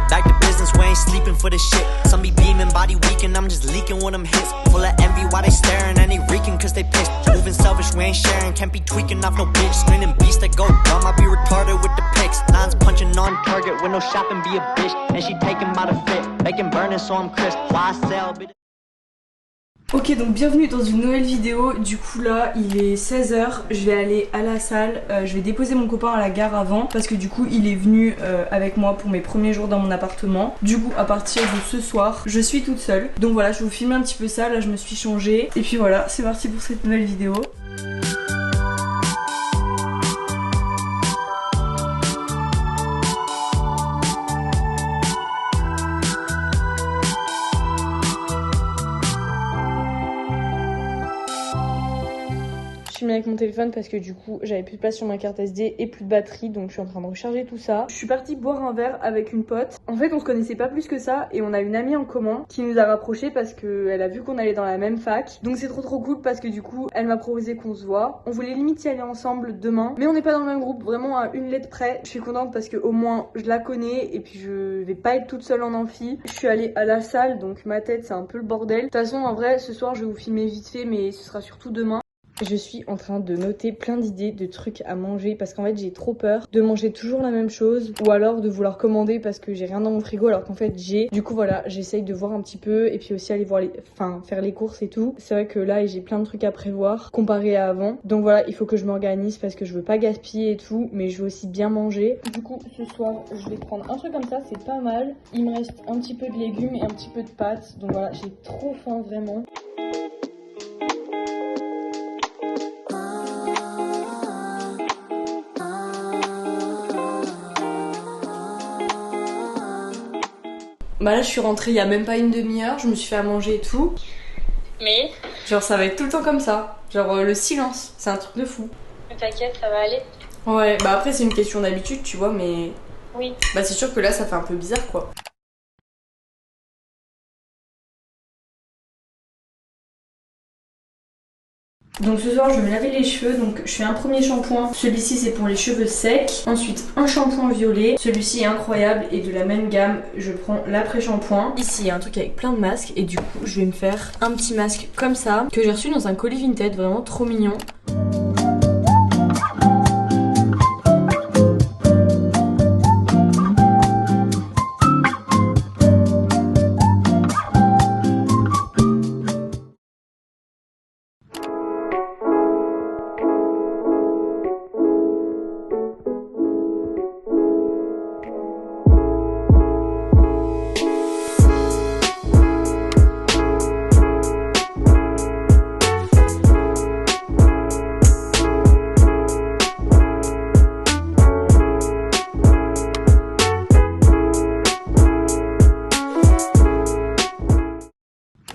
Back to business, we ain't sleeping for this shit. Some be beaming, body weak, and I'm just leaking when I'm hits. Full of envy while they staring, and they reeking cause they pissed. Moving selfish, we ain't sharing, can't be tweaking off no bitch. Screening beasts that go dumb, I be retarded with the pics. Lines punching on target with no shopping, be a bitch. And she taking by the fit, making burning so I'm crisp. Why I sell, bitch. Ok, donc bienvenue dans une nouvelle vidéo. Du coup là il est 16h, je vais aller à la salle, je vais déposer mon copain à la gare avant parce que du coup il est venu avec moi pour mes premiers jours dans mon appartement. Du coup à partir de ce soir je suis toute seule, donc voilà, je vais vous filmer un petit peu ça. Là je me suis changée et puis voilà, c'est parti pour cette nouvelle vidéo. Je suis mis avec mon téléphone parce que du coup j'avais plus de place sur ma carte SD et plus de batterie, donc je suis en train de recharger tout ça. Je suis partie boire un verre avec une pote. En fait on se connaissait pas plus que ça et on a une amie en commun qui nous a rapprochés parce qu'elle a vu qu'on allait dans la même fac. Donc c'est trop cool parce que du coup elle m'a proposé qu'on se voit. On voulait limite y aller ensemble demain, mais on n'est pas dans le même groupe, vraiment à une lettre près. Je suis contente parce que au moins je la connais et puis je vais pas être toute seule en amphi. Je suis allée à la salle, donc ma tête c'est un peu le bordel. De toute façon en vrai ce soir je vais vous filmer vite fait, mais ce sera surtout demain. Je suis en train de noter plein d'idées de trucs à manger parce qu'en fait j'ai trop peur de manger toujours la même chose ou alors de vouloir commander parce que j'ai rien dans mon frigo alors qu'en fait j'ai. Du coup voilà, j'essaye de voir un petit peu et puis aussi aller voir faire les courses et tout. C'est vrai que là j'ai plein de trucs à prévoir comparé à avant. Donc voilà, il faut que je m'organise parce que je veux pas gaspiller et tout, mais je veux aussi bien manger. Du coup ce soir je vais prendre un truc comme ça, c'est pas mal. Il me reste un petit peu de légumes et un petit peu de pâtes. Donc voilà, j'ai trop faim vraiment. Bah là je suis rentrée il y a même pas une demi-heure, je me suis fait à manger et tout. Mais genre ça va être tout le temps comme ça. Genre le silence, c'est un truc de fou. t'inquiète, ça va aller. Ouais, bah après c'est une question d'habitude tu vois, mais... Oui. Bah c'est sûr que là ça fait un peu bizarre quoi. Donc ce soir je vais me laver les cheveux, donc je fais un premier shampoing, celui-ci c'est pour les cheveux secs, ensuite un shampoing violet, celui-ci est incroyable et de la même gamme, je prends l'après-shampoing. Ici il y a un truc avec plein de masques et du coup je vais me faire un petit masque comme ça, que j'ai reçu dans un colis Vinted, vraiment trop mignon.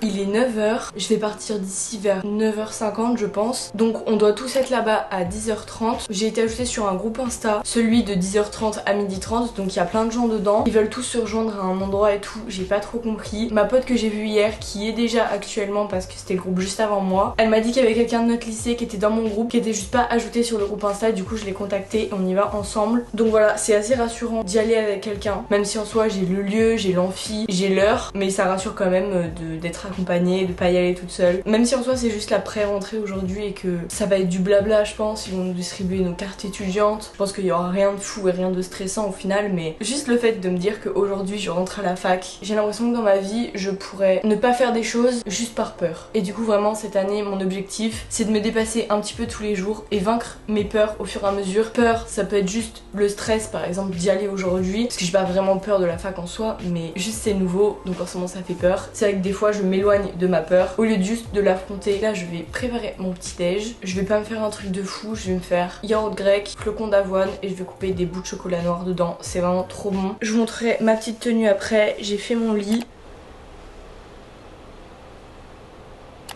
Il est 9h, je vais partir d'ici vers 9h50 je pense. Donc on doit tous être là-bas à 10h30. J'ai été ajoutée sur un groupe Insta, celui de 10h30 à 12h30. Donc il y a plein de gens dedans. Ils veulent tous se rejoindre à un endroit et tout, j'ai pas trop compris. Ma pote que j'ai vue hier, qui est déjà actuellement parce que c'était le groupe juste avant moi, elle m'a dit qu'il y avait quelqu'un de notre lycée qui était dans mon groupe, qui était juste pas ajouté sur le groupe Insta. Du coup je l'ai contacté et on y va ensemble. Donc voilà, c'est assez rassurant d'y aller avec quelqu'un. Même si en soi j'ai le lieu, j'ai l'amphi, j'ai l'heure, mais ça rassure quand même d'être accompagnée, de pas y aller toute seule. Même si en soi c'est juste la pré-rentrée aujourd'hui et que ça va être du blabla je pense, ils vont nous distribuer nos cartes étudiantes. Je pense qu'il y aura rien de fou et rien de stressant au final, mais juste le fait de me dire qu'aujourd'hui je rentre à la fac, j'ai l'impression que dans ma vie je pourrais ne pas faire des choses juste par peur. Et du coup vraiment cette année mon objectif c'est de me dépasser un petit peu tous les jours et vaincre mes peurs au fur et à mesure. Peur ça peut être juste le stress par exemple d'y aller aujourd'hui, parce que j'ai pas vraiment peur de la fac en soi, mais juste c'est nouveau donc forcément ça fait peur. C'est vrai que des fois je m'éloigne de ma peur au lieu de juste de l'affronter. Là je vais préparer mon petit déj, je vais pas me faire un truc de fou, je vais me faire yaourt grec, flocons d'avoine et je vais couper des bouts de chocolat noir dedans, c'est vraiment trop bon. Je vous montrerai ma petite tenue après, j'ai fait mon lit.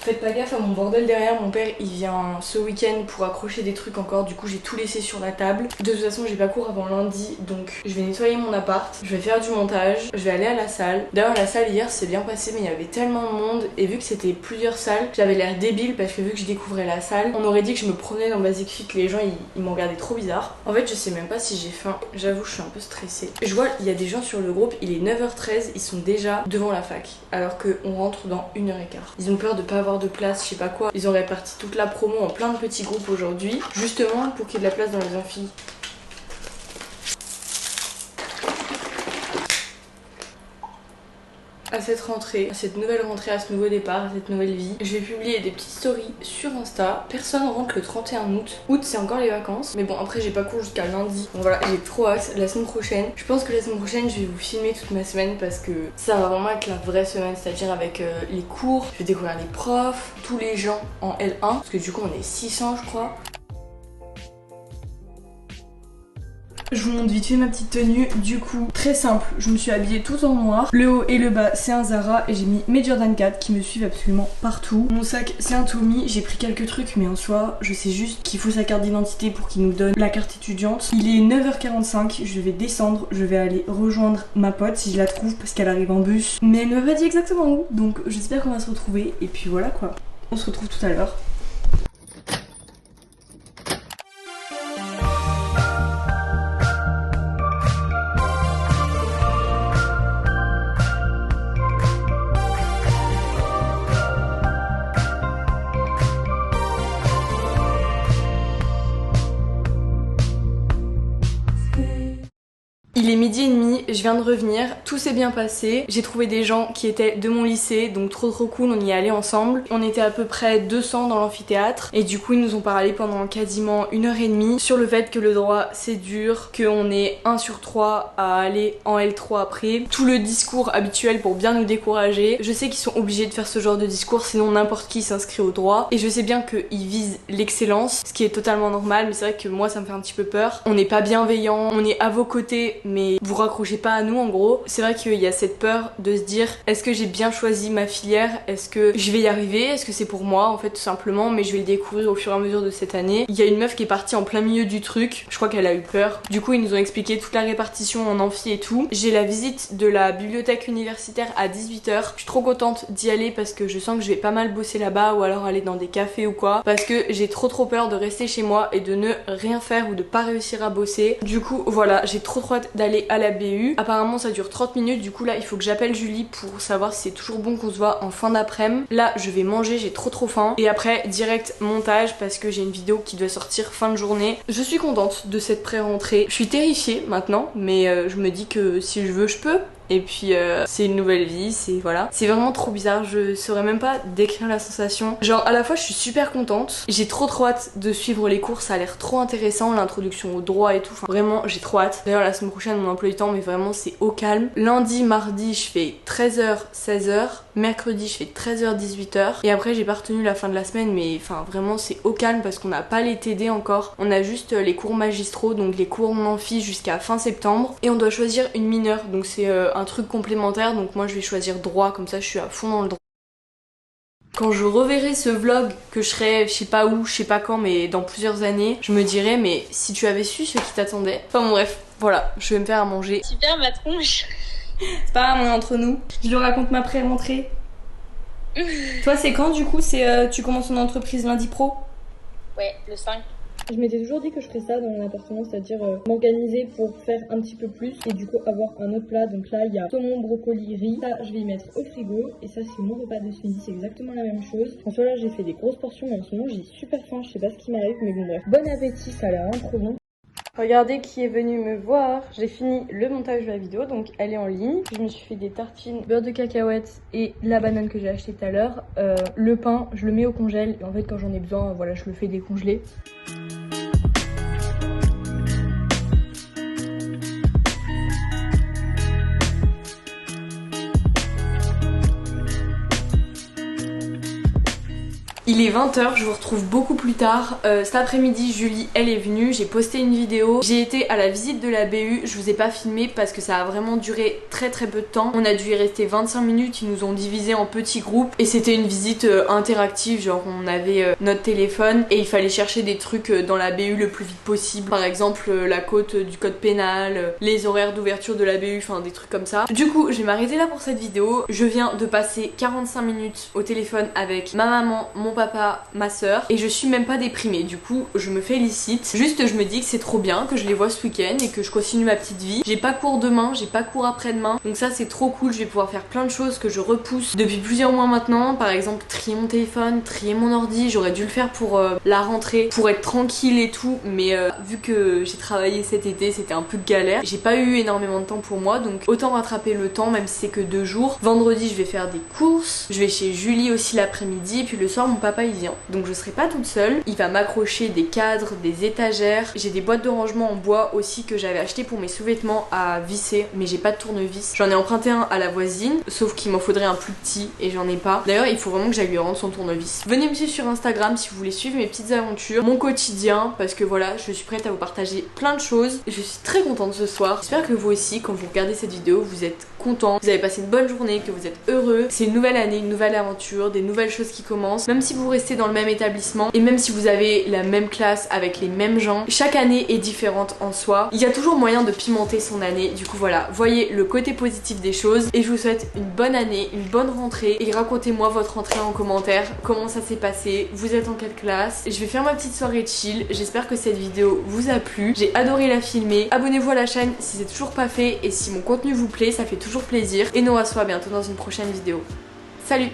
Faites pas gaffe à mon bordel derrière, mon père il vient ce week-end pour accrocher des trucs encore, du coup j'ai tout laissé sur la table. De toute façon j'ai pas cours avant lundi, donc je vais nettoyer mon appart, je vais faire du montage, je vais aller à la salle. D'ailleurs la salle hier c'est bien passé, mais il y avait tellement de monde, et vu que c'était plusieurs salles, j'avais l'air débile parce que vu que je découvrais la salle, on aurait dit que je me promenais dans Basic Fit, les gens ils m'ont regardé trop bizarre. En fait je sais même pas si j'ai faim, j'avoue je suis un peu stressée. Je vois il y a des gens sur le groupe, il est 9h13, ils sont déjà devant la fac, alors qu'on rentre dans 1h15. Ils ont peur de pas avoir de place, je sais pas quoi. Ils ont réparti toute la promo en plein de petits groupes aujourd'hui, justement pour qu'il y ait de la place dans les amphis. À cette rentrée, à cette nouvelle rentrée, à ce nouveau départ, à cette nouvelle vie, je vais publier des petites stories sur Insta. Personne rentre le 31 août. Août c'est encore les vacances, mais bon après j'ai pas cours jusqu'à lundi. Donc voilà, j'ai trop hâte. La semaine prochaine, je pense que la semaine prochaine je vais vous filmer toute ma semaine parce que ça va vraiment être la vraie semaine, c'est-à-dire avec les cours, je vais découvrir les profs, tous les gens en L1, parce que du coup on est 600 je crois. Je vous montre vite fait ma petite tenue, du coup très simple, je me suis habillée tout en noir. Le haut et le bas c'est un Zara et j'ai mis mes Jordan 4 qui me suivent absolument partout. Mon sac c'est un Tommy, j'ai pris quelques trucs mais en soi je sais juste qu'il faut sa carte d'identité pour qu'il nous donne la carte étudiante. Il est 9h45, je vais descendre, je vais aller rejoindre ma pote si je la trouve parce qu'elle arrive en bus. Mais elle ne m'a pas dit exactement où, donc j'espère qu'on va se retrouver et puis voilà quoi. On se retrouve tout à l'heure. Il est 12h30, je viens de revenir, tout s'est bien passé, j'ai trouvé des gens qui étaient de mon lycée, donc trop cool, on y est allés ensemble. On était à peu près 200 dans l'amphithéâtre et du coup ils nous ont parlé pendant quasiment 1h30 sur le fait que le droit c'est dur, qu'on est 1 sur 3 à aller en L3 après. Tout le discours habituel pour bien nous décourager. Je sais qu'ils sont obligés de faire ce genre de discours sinon n'importe qui s'inscrit au droit et je sais bien qu'ils visent l'excellence, ce qui est totalement normal, mais c'est vrai que moi ça me fait un petit peu peur. On n'est pas bienveillant, on est à vos côtés mais vous raccrochez pas à nous en gros. C'est vrai qu'il y a cette peur de se dire est-ce que j'ai bien choisi ma filière, est-ce que je vais y arriver, est-ce que c'est pour moi en fait tout simplement, mais je vais le découvrir au fur et à mesure de cette année. Il y a une meuf qui est partie en plein milieu du truc, je crois qu'elle a eu peur. Du coup ils nous ont expliqué toute la répartition en amphi et tout. J'ai la visite de la bibliothèque universitaire à 18h. Je suis trop contente d'y aller parce que je sens que je vais pas mal bosser là-bas ou alors aller dans des cafés ou quoi, parce que j'ai trop peur de rester chez moi et de ne rien faire ou de pas réussir à bosser. Du coup voilà, j'ai trop hâte d'aller à la BU. Apparemment ça dure 30 minutes, du coup là il faut que j'appelle Julie pour savoir si c'est toujours bon qu'on se voit en fin d'après-midi. Là je vais manger, j'ai trop faim. Et après direct montage parce que j'ai une vidéo qui doit sortir fin de journée. Je suis contente de cette pré-rentrée. Je suis terrifiée maintenant, mais je me dis que si je veux je peux. Et puis c'est une nouvelle vie, c'est voilà. C'est vraiment trop bizarre, je saurais même pas décrire la sensation. Genre à la fois je suis super contente, j'ai trop hâte de suivre les cours, ça a l'air trop intéressant, l'introduction au droit et tout, enfin vraiment j'ai trop hâte. D'ailleurs la semaine prochaine mon emploi du temps mais vraiment c'est au calme. Lundi, mardi je fais 13h, 16h, mercredi je fais 13h, 18h et après j'ai pas retenu la fin de la semaine mais enfin vraiment c'est au calme parce qu'on n'a pas les TD encore. On a juste les cours magistraux, donc les cours en amphi jusqu'à fin septembre et on doit choisir une mineure, donc c'est un truc complémentaire, donc moi je vais choisir droit, comme ça je suis à fond dans le droit. Quand je reverrai ce vlog, que je serai je sais pas où, je sais pas quand, mais dans plusieurs années, je me dirai mais si tu avais su ce qui t'attendait. Enfin bon bref, voilà, je vais me faire à manger. Super ma tronche. C'est pas grave, on est entre nous. Je lui raconte ma pré-rentrée. Toi c'est quand du coup, c'est tu commences ton entreprise lundi pro? Ouais, le 5. Je m'étais toujours dit que je ferais ça dans mon appartement, c'est-à-dire m'organiser pour faire un petit peu plus et du coup avoir un autre plat. Donc là il y a saumon, brocoli, riz, ça je vais y mettre au frigo et ça c'est mon repas de ce midi, c'est exactement la même chose. En soi là j'ai fait des grosses portions mais en ce moment j'ai super faim, je sais pas ce qui m'arrive mais bon bref. Bon appétit, ça a l'air vraiment trop bon. Regardez qui est venu me voir. J'ai fini le montage de la vidéo, donc elle est en ligne. Je me suis fait des tartines, beurre de cacahuètes et la banane que j'ai acheté tout à l'heure. Le pain, je le mets au congèle et en fait quand j'en ai besoin, voilà, je le fais décongeler. Il Il est 20h, je vous retrouve beaucoup plus tard. Cet après-midi, Julie, elle est venue, j'ai posté une vidéo. J'ai été à la visite de la BU, je vous ai pas filmé parce que ça a vraiment duré très peu de temps. On a dû y rester 25 minutes, ils nous ont divisé en petits groupes et c'était une visite interactive, genre on avait notre téléphone et il fallait chercher des trucs dans la BU le plus vite possible. Par exemple, la cote du code pénal, les horaires d'ouverture de la BU, enfin des trucs comme ça. Du coup, je vais m'arrêter là pour cette vidéo. Je viens de passer 45 minutes au téléphone avec ma maman, mon papa, ma soeur et je suis même pas déprimée. Du coup, je me félicite. Juste, je me dis que c'est trop bien que je les vois ce week-end et que je continue ma petite vie. J'ai pas cours demain, j'ai pas cours après-demain. Donc ça, c'est trop cool. Je vais pouvoir faire plein de choses que je repousse depuis plusieurs mois maintenant. Par exemple, trier mon téléphone, trier mon ordi. J'aurais dû le faire pour la rentrée, pour être tranquille et tout. Mais vu que j'ai travaillé cet été, c'était un peu galère. J'ai pas eu énormément de temps pour moi. Donc autant rattraper le temps, même si c'est que 2 jours. Vendredi, je vais faire des courses. Je vais chez Julie aussi l'après-midi. Puis le soir, mon papa, il vient. Donc je serai pas toute seule. Il va m'accrocher des cadres, des étagères. J'ai des boîtes de rangement en bois aussi que j'avais acheté pour mes sous-vêtements à visser. Mais j'ai pas de tournevis. J'en ai emprunté un à la voisine. Sauf qu'il m'en faudrait un plus petit et j'en ai pas. D'ailleurs, il faut vraiment que j'aille lui rendre son tournevis. Venez me suivre sur Instagram si vous voulez suivre mes petites aventures, mon quotidien. Parce que voilà, je suis prête à vous partager plein de choses. Je suis très contente ce soir. J'espère que vous aussi, quand vous regardez cette vidéo, vous êtes contents, vous avez passé une bonne journée, que vous êtes heureux. C'est une nouvelle année, une nouvelle aventure, des nouvelles choses qui commencent. Même si vous restez dans le même établissement et même si vous avez la même classe avec les mêmes gens, chaque année est différente en soi. Il y a toujours moyen de pimenter son année. Du coup voilà, voyez le côté positif des choses et je vous souhaite une bonne année, une bonne rentrée et racontez-moi votre rentrée en commentaire. Comment ça s'est passé? Vous êtes en quelle classe? Je vais faire ma petite soirée chill. J'espère que cette vidéo vous a plu. J'ai adoré la filmer. Abonnez-vous à la chaîne si c'est toujours pas fait et si mon contenu vous plaît, ça fait toujours plaisir. Et nous on se voit bientôt dans une prochaine vidéo. Salut!